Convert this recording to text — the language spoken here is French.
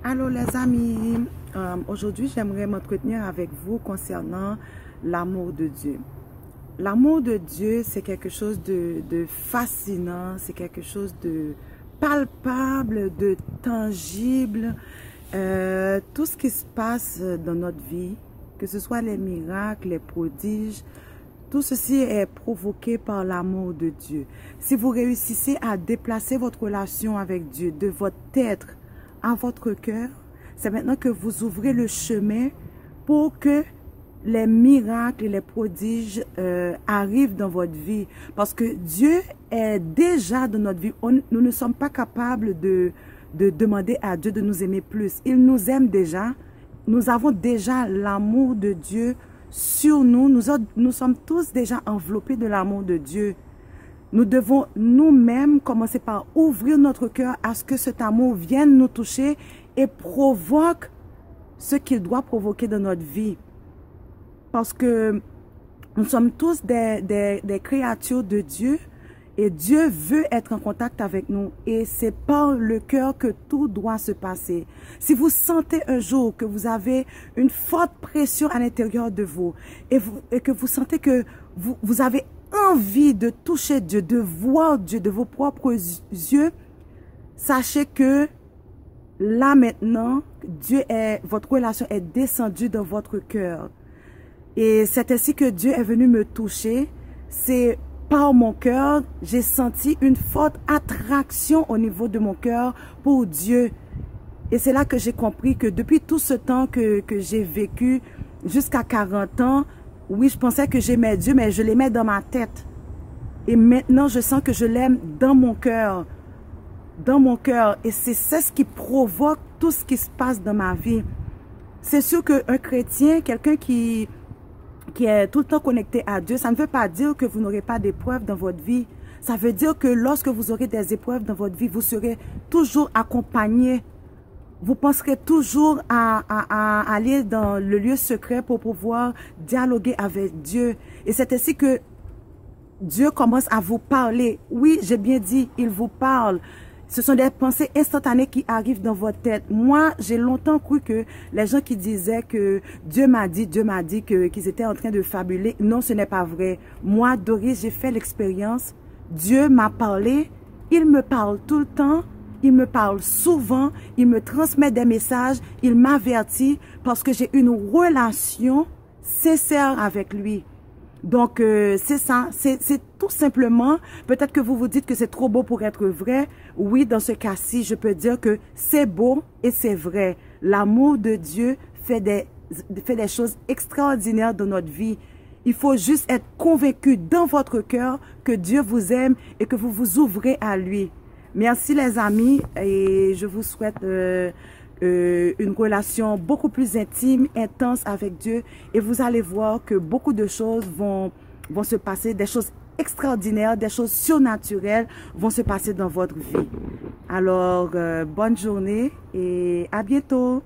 Alors les amis, aujourd'hui j'aimerais m'entretenir avec vous concernant l'amour de Dieu. L'amour de Dieu, c'est quelque chose de fascinant, c'est quelque chose de palpable, de tangible. Tout ce qui se passe dans notre vie, que ce soit les miracles, les prodiges, tout ceci est provoqué par l'amour de Dieu. Si vous réussissez à déplacer votre relation avec Dieu de votre être à votre cœur, c'est maintenant que vous ouvrez le chemin pour que les miracles et les prodiges arrivent dans votre vie. Parce que Dieu est déjà dans notre vie. Nous ne sommes pas capables de demander à Dieu de nous aimer plus. Il nous aime déjà. Nous avons déjà l'amour de Dieu sur nous. Nous sommes tous déjà enveloppés de l'amour de Dieu. Nous devons nous-mêmes commencer par ouvrir notre cœur à ce que cet amour vienne nous toucher et provoque ce qu'il doit provoquer dans notre vie. Parce que nous sommes tous des créatures de Dieu et Dieu veut être en contact avec nous. Et c'est par le cœur que tout doit se passer. Si vous sentez un jour que vous avez une forte pression à l'intérieur de vous et que vous sentez que vous avez envie de toucher Dieu, de voir Dieu de vos propres yeux, sachez que là maintenant, votre relation est descendue dans votre cœur. Et c'est ainsi que Dieu est venu me toucher. C'est par mon cœur, j'ai senti une forte attraction au niveau de mon cœur pour Dieu. Et c'est là que j'ai compris que depuis tout ce temps que j'ai vécu, jusqu'à 40 ans, oui, je pensais que j'aimais Dieu, mais je l'aimais dans ma tête. Et maintenant, je sens que je l'aime dans mon cœur. Dans mon cœur. Et c'est ce qui provoque tout ce qui se passe dans ma vie. C'est sûr qu'un chrétien, quelqu'un qui est tout le temps connecté à Dieu, ça ne veut pas dire que vous n'aurez pas d'épreuves dans votre vie. Ça veut dire que lorsque vous aurez des épreuves dans votre vie, vous serez toujours accompagné. Vous penserez toujours à aller dans le lieu secret pour pouvoir dialoguer avec Dieu. Et c'est ainsi que Dieu commence à vous parler. Oui, j'ai bien dit, il vous parle. Ce sont des pensées instantanées qui arrivent dans votre tête. Moi, j'ai longtemps cru que les gens qui disaient que Dieu m'a dit qu'ils étaient en train de fabuler. Non, ce n'est pas vrai. Moi, Doris, j'ai fait l'expérience. Dieu m'a parlé. Il me parle tout le temps. Il me parle souvent, il me transmet des messages, il m'avertit parce que j'ai une relation sincère avec lui. Donc, c'est ça, c'est tout simplement, peut-être que vous vous dites que c'est trop beau pour être vrai. Oui, dans ce cas-ci, je peux dire que c'est beau et c'est vrai. L'amour de Dieu fait des choses extraordinaires dans notre vie. Il faut juste être convaincu dans votre cœur que Dieu vous aime et que vous vous ouvrez à lui. Merci les amis et je vous souhaite une relation beaucoup plus intime, intense avec Dieu et vous allez voir que beaucoup de choses vont se passer, des choses extraordinaires, des choses surnaturelles vont se passer dans votre vie. Alors, bonne journée et à bientôt.